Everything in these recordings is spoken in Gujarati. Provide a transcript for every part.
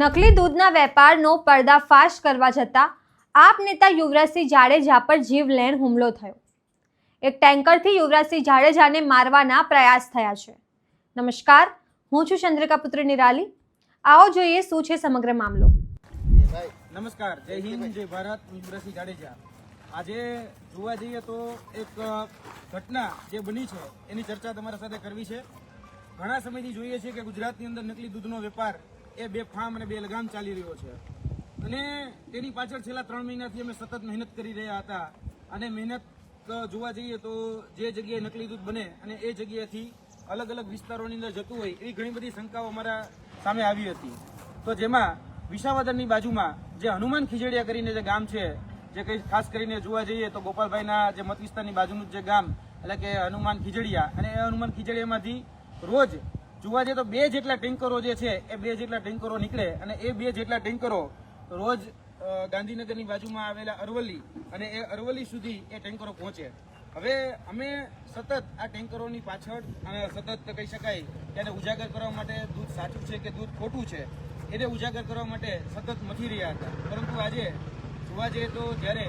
નકલી દૂધના વેપારનો પર્દાફાશ કરવા જતા આપ નેતા યુવરાજસિંહ જાડેજા પર જીવલેણ હુમલો થયો। એક ટેન્કરથી યુવરાજસિંહ જાડેજાને મારવાના પ્રયાસ થયા છે। નમસ્કાર, હું છું ચંદ્રિકા પુત્ર નિરાલી। આવો જોઈએ શું છે સમગ્ર મામલો। નમસ્કાર, જય હિન્દ, જય ભારત। યુવરાજસિંહ જાડેજા આજે જોવા જઈએ તો એક ઘટના જે બની છે એની ચર્ચા તમારા સાથે કરવી છે। ઘણા સમયથી જોઈએ છે કે ગુજરાતની અંદર નકલી દૂધનો વેપાર એ બેફામ અને બેલગામ ચાલી રહ્યો છે અને તેની પાછળ છેલ્લા 3 મહિનાથી અમે સતત મહેનત કરી રહ્યા હતા અને મહેનત જોવા જઈએ તો જે જગ્યાએ નકલી દૂધ બને અને એ જગ્યાએથી અલગ અલગ વિસ્તારોની અંદર જતું હોય એવી ઘણી બધી શંકાઓ અમારા સામે આવી હતી। તો જેમાં વિસાવદરની બાજુમાં જે હનુમાન ખીજડીયા કરીને જે ગામ છે, જે કંઈ ખાસ કરીને જોવા જઈએ તો ગોપાલભાઈના જે મત વિસ્તારની બાજુનું જે ગામ એટલે કે હનુમાન ખીજડીયા, અને એ હનુમાન ખીજડીયામાંથી રોજ જોવા જઈએ તો 2 જેટલા ટેન્કરો જે છે એ 2 જેટલા ટેન્કરો નીકળે અને એ 2 જેટલા ટેન્કરો રોજ ગાંધીનગરની બાજુમાં આવેલા અરવલ્લી અને એ અરવલ્લી સુધી એ ટેન્કરો પહોંચે। હવે અમે સતત આ ટેન્કરોની પાછળ અને સતત કહી શકાય તેને ઉજાગર કરવા માટે દૂધ સાચું છે કે દૂધ ખોટું છે એને ઉજાગર કરવા માટે સતત મથી રહ્યા હતા। પરંતુ આજે જોવા જઈએ તો જ્યારે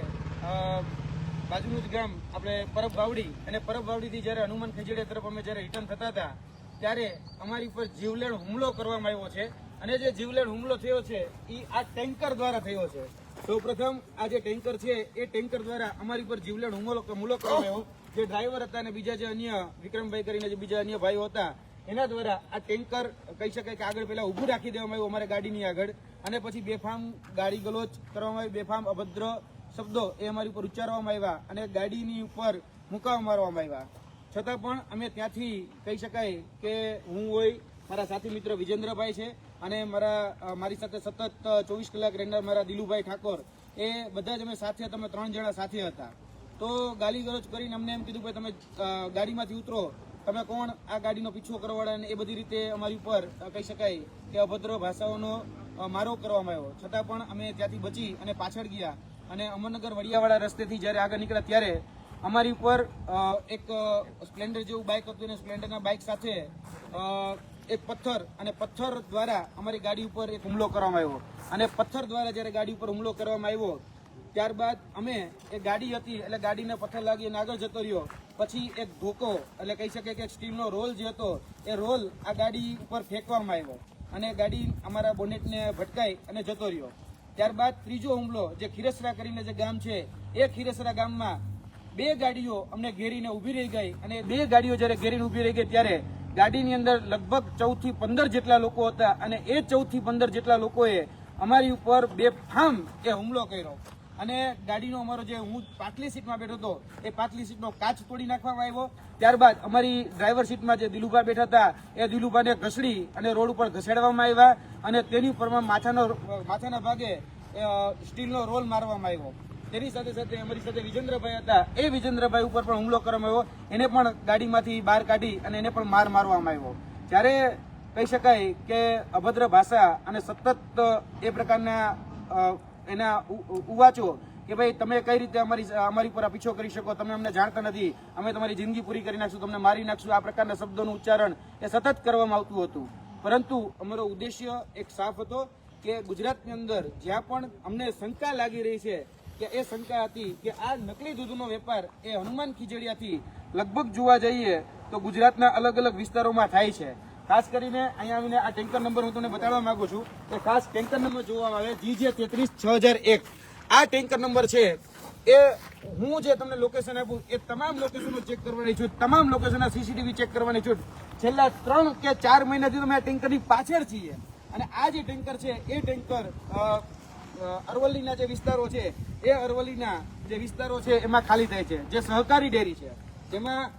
બાજુનું જ ગામ આપણે પરબ બાવડી અને પરબ બાવડીથી જ્યારે હનુમાન ખીજડીયા તરફ અમે જ્યારે રિટર્ન થતા હતા ત્યારે અમારી પર જીવલેણ હુમલો કરવામાં આવ્યો છે અને જે જીવલેણ હુમલો થયો છે એ આ ટેન્કર દ્વારા થયો છે। સૌપ્રથમ આ જે ટેન્કર છે એ ટેન્કર દ્વારા અમારી પર જીવલેણ હુમલો કરવામાં આવ્યો। જે ડ્રાઈવર હતા અને બીજા જે અન્ય વિક્રમભાઈ કરીને જે બીજા અન્ય ભાઈઓ હતા એના દ્વારા આ ટેન્કર કહી શકાય કે આગળ પહેલા ઊભું રાખી દેવામાં આવ્યું અમારે ગાડીની આગળ, અને પછી બેફામ ગાડી ગલોચ કરવામાં આવી, બેફામ અભદ્ર શબ્દો એ અમારી ઉપર ઉચ્ચારવામાં આવ્યા અને ગાડીની ઉપર મુકાવ મારવામાં આવ્યા। છતાં પણ અમે ત્યાંથી કહી શકાય કે હું હોય, મારા સાથી મિત્ર વિજેન્દ્રભાઈ છે અને મારી સાથે સતત 24 કલાક રહેનાર મારા દિલુભાઈ ઠાકોર, એ બધા જ અમે સાથે, તમે 3 જણા સાથે હતા। તો ગાલી ગલોચ કરીને અમને એમ કીધું કે તમે ગાડીમાંથી ઉતરો, તમે કોણ, આ ગાડીનો પીછો કરવાવાળા, અને એ બધી રીતે અમારી ઉપર કહી શકાય કે અભદ્ર ભાષાઓનો મારો કરવામાં આવ્યો। છતાં પણ અમે ત્યાંથી બચી અને પાછળ ગયા અને અમરનગર વડિયાવાળા રસ્તેથી જ્યારે આગળ નીકળ્યા ત્યારે અમારી ઉપર એક સ્પ્લેન્ડર જેવું બાઇક હતું અને સ્પ્લેન્ડરના બાઇક સાથે એક પથ્થર દ્વારા અમારી ગાડી ઉપર એક હુમલો કરવામાં આવ્યો અને પથ્થર દ્વારા જ્યારે ગાડી ઉપર હુમલો કરવામાં આવ્યો ત્યારબાદ અમે એ ગાડી હતી એટલે ગાડીને પથ્થર લાગી અને આગળ જતો રહ્યો। પછી એક ધોકો એટલે કહી શકાય કે સ્ટીલનો રોલ જે હતો એ રોલ આ ગાડી ઉપર ફેંકવામાં આવ્યો અને ગાડી અમારા બોનેટને ભટકાઈ અને જતો રહ્યો। ત્યારબાદ ત્રીજો હુમલો જે ખીરસરા કરીને જે ગામ છે એ ખીરસરા ગામમાં 2 ગાડીઓ અમને ઘેરીને ઊભી રહી ગઈ અને 2 ગાડીઓ જ્યારે ઘેરીને ઊભી રહી ગઈ ત્યારે ગાડીની અંદર લગભગ 14 થી 15 જેટલા લોકો હતા અને એ 14 થી 15 જેટલા લોકોએ અમારી ઉપર બેફામ એ હુમલો કર્યો અને ગાડીનો અમારો જે હું પાછલી સીટમાં બેઠો હતો એ પાછલી સીટનો કાચ તોડી નાખવામાં આવ્યો। ત્યારબાદ અમારી ડ્રાઈવર સીટમાં જે દિલુભા બેઠા હતા એ દિલુભાને ઘસડી અને રોડ ઉપર ઘસેડવામાં આવ્યા અને તેની ઉપર માથાના ભાગે સ્ટીલનો રોલ મારવામાં આવ્યો। તેની સાથે સાથે અમારી સાથે વિજેન્દ્રભાઈ હતા, એ વિજેન્દ્રભાઈ ઉપર પણ હુમલો કરવામાં આવ્યો, એને પણ ગાડીમાંથી બહાર કાઢી અને એને પણ મારવામાં આવ્યો। જ્યારે કહી શકાય કે અભદ્ર ભાષા અને સતત એ પ્રકારના એના ઉવાચો કે ભાઈ તમે કઈ રીતે અમારી પર પીછો કરી શકો, તમે અમને જાણતા નથી, અમે તમારી જિંદગી પૂરી કરી નાખશું, તમને મારી નાખશું, આ પ્રકારના શબ્દોનું ઉચ્ચારણ એ સતત કરવામાં આવતું હતું। પરંતુ અમારો ઉદ્દેશ્ય એક સાફ હતો કે ગુજરાતની અંદર જ્યાં પણ અમને શંકા લાગી રહી છે કે એ શંકા હતી કે આ નકલી દૂધનો વેપાર એ હનુમાન ખીજડીયાથી લગભગ જોવા જઈએ તો ગુજરાતના અલગ અલગ વિસ્તારોમાં થાય છે। ખાસ કરીને અહીંયા આવીને આ ટેન્કર નંબર હું તમને બતાવવા માંગુ છું કે ખાસ ટેન્કર નંબર જોવામાં આવે GJ 33-6001 આ ટેન્કર નંબર છે। એ હું જે તમને લોકેશન આપું એ તમામ લોકેશનો ચેક કરવાની છું, તમામ લોકેશનના CCTV ચેક કરવાની છું। છેલ્લા 3 કે 4 મહિનાથી તમે આ ટેન્કરની પાછળ છીએ અને આ જે ટેન્કર છે એ ટેન્કર અરવલ્લીના જે વિસ્તારો છે એ અરવલ્લીના જે વિસ્તારો છે એમાં ખાલી થાય છે। જે સહકારી ડેરી છે જેમાં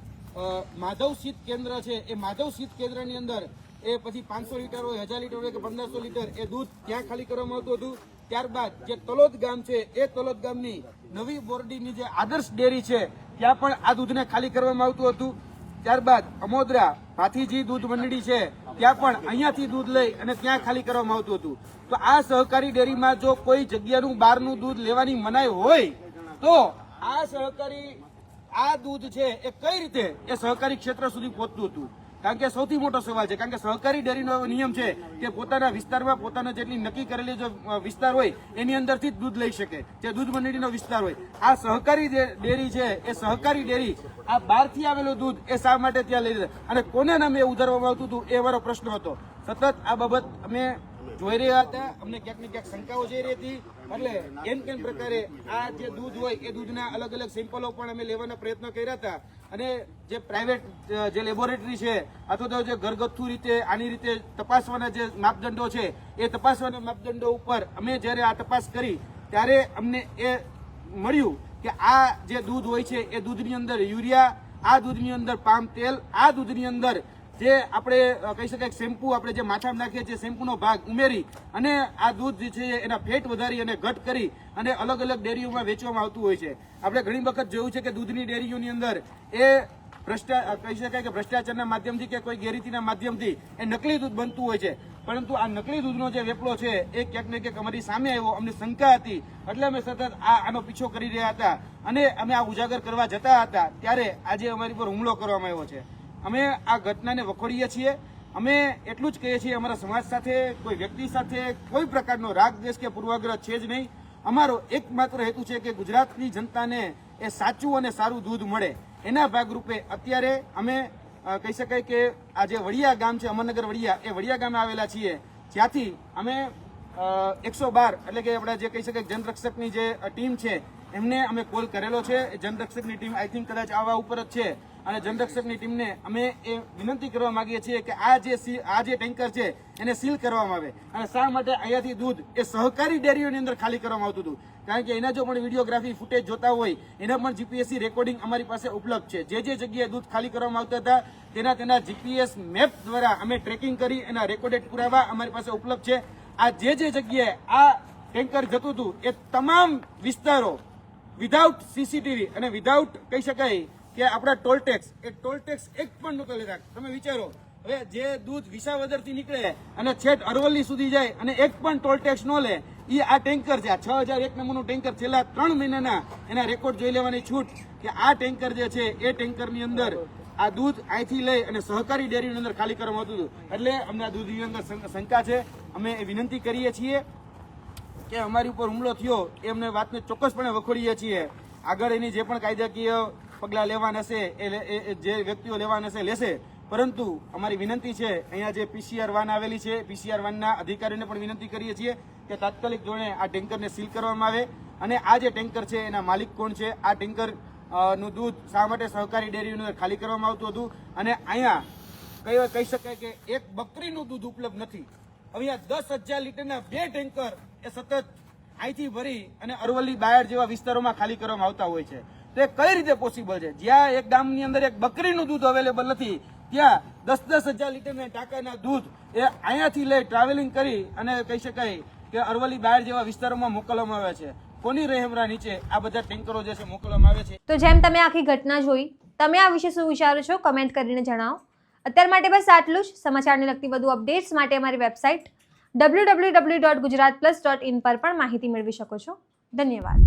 માધવ શીત કેન્દ્ર છે એ માધવ શીત કેન્દ્રની અંદર એ પછી 500 લીટર હોય, 1000 લીટર હોય કે 1500 લીટર એ દૂધ ત્યાં ખાલી કરવામાં આવતું હતું। ત્યારબાદ જે તલોદ ગામ છે એ તલોદ ગામની નવી બોરડીની જે આદર્શ ડેરી છે ત્યાં પણ આ દૂધને ખાલી કરવામાં આવતું હતું। ત્યારબાદ અમોદરા ભાથીજી દૂધ મંડળી છે ત્યાં પણ અહીંયાથી દૂધ લઈ અને ત્યાં ખાલી કરવામાં આવતું હતું। તો આ સહકારી ડેરીમાં જો કોઈ જગ્યાનું બહારનું દૂધ લેવાની મનાઈ હોય તો આ દૂધ છે એ કઈ રીતે એ સહકારી ક્ષેત્ર સુધી પહોંચતું હતું। કારણ કે સૌથી મોટો સવાલ છે. કારણ કે સહકારી ડેરીનો એવો નિયમ છે કે પોતાના વિસ્તારમાં પોતાનો જેટલી નક્કી કરેલી જો વિસ્તાર હોય એની અંદરથી જ દૂધ લઈ શકે, જે દૂધ મંડળીનો વિસ્તાર હોય. આ સહકારી ડેરી છે એ સહકારી ડેરી આ બહારથી આવેલું દૂધ એ શા માટે ત્યાં લઈ જાય અને કોને નામે ઉધારવામાં આવતું હતું એ મારો પ્રશ્ન હતો. સતત આ બાબત અમે જોઈ રહ્યા હતા, અમને ક્યાંક ને ક્યાંક શંકાઓ જઈ રહી હતી. એટલે એમ કેમ પ્રકારે આ જે દૂધ હોય એ દૂધના અલગ અલગ સેમ્પલો પણ અમે લેવાના પ્રયત્ન કર્યા હતા અને જે પ્રાઇવેટ જે લેબોરેટરી છે અથવા તો જે ઘરગથ્થુ રીતે આની રીતે તપાસવાના જે માપદંડો છે એ તપાસવાના માપદંડો ઉપર અમે જ્યારે આ તપાસ કરી ત્યારે અમને એ મળ્યું કે આ જે દૂધ હોય છે એ દૂધની અંદર યુરિયા, આ દૂધની અંદર પામ તેલ, આ દૂધની અંદર જે આપણે કહી શકાય શેમ્પુ આપણે જે માથામાં નાખીએ છીએ શેમ્પુનો ભાગ ઉમેરી અને આ દૂધ જે છે એના ફેટ વધારી અને ઘટ કરી અને અલગ અલગ ડેરીઓમાં વેચવામાં આવતું હોય છે. આપણે ઘણી વખત જોયું છે કે દૂધની ડેરીઓની અંદર એ કહી શકાય કે ભ્રષ્ટાચારના માધ્યમથી કે કોઈ ગેરરીતિના માધ્યમથી એ નકલી દૂધ બનતું હોય છે. પરંતુ આ નકલી દૂધનો જે વેપલો છે એ ક્યાંક ને ક્યાંક અમારી સામે આવ્યો, અમને શંકા હતી એટલે અમે સતત આનો પીછો કરી રહ્યા હતા અને અમે આ ઉજાગર કરવા જતા હતા ત્યારે આજે અમારી પર હુમલો કરવામાં આવ્યો છે. અમે આ ઘટનાને વખોડીએ છીએ. અમે એટલું જ કહીએ છીએ અમારા સમાજ સાથે કોઈ વ્યક્તિ સાથે કોઈ પ્રકારનો રાગ દ્વેષ કે પૂર્વાગ્રહ છે જ નહીં. અમારો એકમાત્ર હેતુ છે કે ગુજરાતની જનતાને એ સાચું અને સારું દૂધ મળે. એના ભાગરૂપે અત્યારે અમે કહી શકાય કે આ જે વડિયા ગામ છે અમરનગર વડિયા એ વડિયા ગામે આવેલા છીએ જ્યાંથી અમે 112 એટલે કે આપણા જે કહી શકાય જનરક્ષકની જે ટીમ છે એમને અમે કોલ કરેલો છે. જનરક્ષકની ટીમ આઈ થિંક કદાચ આવા ઉપર જ છે અને જનરક્ષકની ટીમને અમે એ વિનંતી કરવા માંગીએ છીએ કે આ જે ટેન્કર છે એને સીલ કરવામાં આવે. અને શા માટે અહીંયાથી દૂધ એ સહકારી ડેરીઓની અંદર ખાલી કરવામાં આવતું હતું? કારણ કે એના જો પણ વિડીયોગ્રાફી ફૂટેજ જોતા હોય એના પણ જીપીએસસી રેકોર્ડિંગ અમારી પાસે ઉપલબ્ધ છે. જે જગ્યાએ દૂધ ખાલી કરવામાં આવતા હતા તેના જીપીએસ મેપ દ્વારા અમે ટ્રેકિંગ કરી એના રેકોર્ડેડ પુરાવા અમારી પાસે ઉપલબ્ધ છે. આ જે જગ્યાએ આ ટેન્કર જતું હતું એ તમામ વિસ્તારો વિધાઉટ સીસીટીવી અને વિધાઉટ કહી શકાય કે આપણા ટોલ ટેક્સ એક પણ નહોતો લેતા. તમે વિચારો હવે જે દૂધ વિસાવદરથી નીકળે અને છેક અરવલ્લી સુધી જાય અને એક પણ ટોલ ટેક્સ ન લે એ આ ટેન્કર છે. આ 6001 નંબરનું ટેન્કર છેલ્લા 3 મહિનાના એના રેકોર્ડ જોઈ લેવાની છૂટ કે આ ટેન્કર જે છે એ ટેન્કરની અંદર આ દૂધ અહીંથી લઈ અને સહકારી ડેરીની અંદર ખાલી કરવામાં આવતું હતું. એટલે અમને આ દૂધની અંદર શંકા છે. અમે એ વિનંતી કરીએ છીએ કે અમારી ઉપર હુમલો થયો એ અમને વાતને ચોક્કસપણે વખોડીએ છીએ. આગળ એની જે પણ કાયદાકીય પગલાં લેવાના હશે એ જે વ્યક્તિઓ લેવાના હશે લેશે. પરંતુ અમારી વિનંતી છે અહીંયા જે પીસીઆર વાન આવેલી છે પીસીઆર વાનના અધિકારીઓને પણ વિનંતી કરીએ છીએ કે તાત્કાલિક ધોરણે આ ટેન્કરને સીલ કરવામાં આવે અને આ જે ટેન્કર છે એના માલિક કોણ છે, આ ટેન્કર નું દૂધ શા માટે સહકારી ડેરીની અંદર ખાલી કરવામાં આવતું હતું અને અહીંયા કહી શકાય કે એક બકરીનું દૂધ ઉપલબ્ધ નથી. અહીંયા 10,000 લીટરના 2 ટેન્કર એ સતત અહીંથી ભરી અને અરવલ્લી બાયડ જેવા વિસ્તારોમાં ખાલી કરવામાં આવતા હોય છે. તો એ કઈ રીતે પોસિબલ છે? જ્યાં એક ગામની અંદર એક બકરીનું દૂધ અવેલેબલ નથી ત્યાં 10,000 લીટરના ટાંકાના દૂધ એ અહીંયાથી લઈ ટ્રાવેલિંગ કરી અને કહી શકાય કે અરવલ્લી બાયડ જેવા વિસ્તારોમાં મોકલવામાં આવે છે. કોની રહેમરા નીચે આ બધા ટેન્કરો જે છે મોકલવામાં આવે છે? તો જેમ તમે આખી ઘટના જોઈ, તમે આ વિશે શું વિચારો છો કમેન્ટ કરીને જણાવો. અત્યાર માટે બસ આટલું જ. સમાચારને લગતી વધુ અપડેટ્સ માટે અમારી વેબસાઇટ www.gujaratplus.in પર પણ માહિતી મેળવી શકો છો. ધન્યવાદ.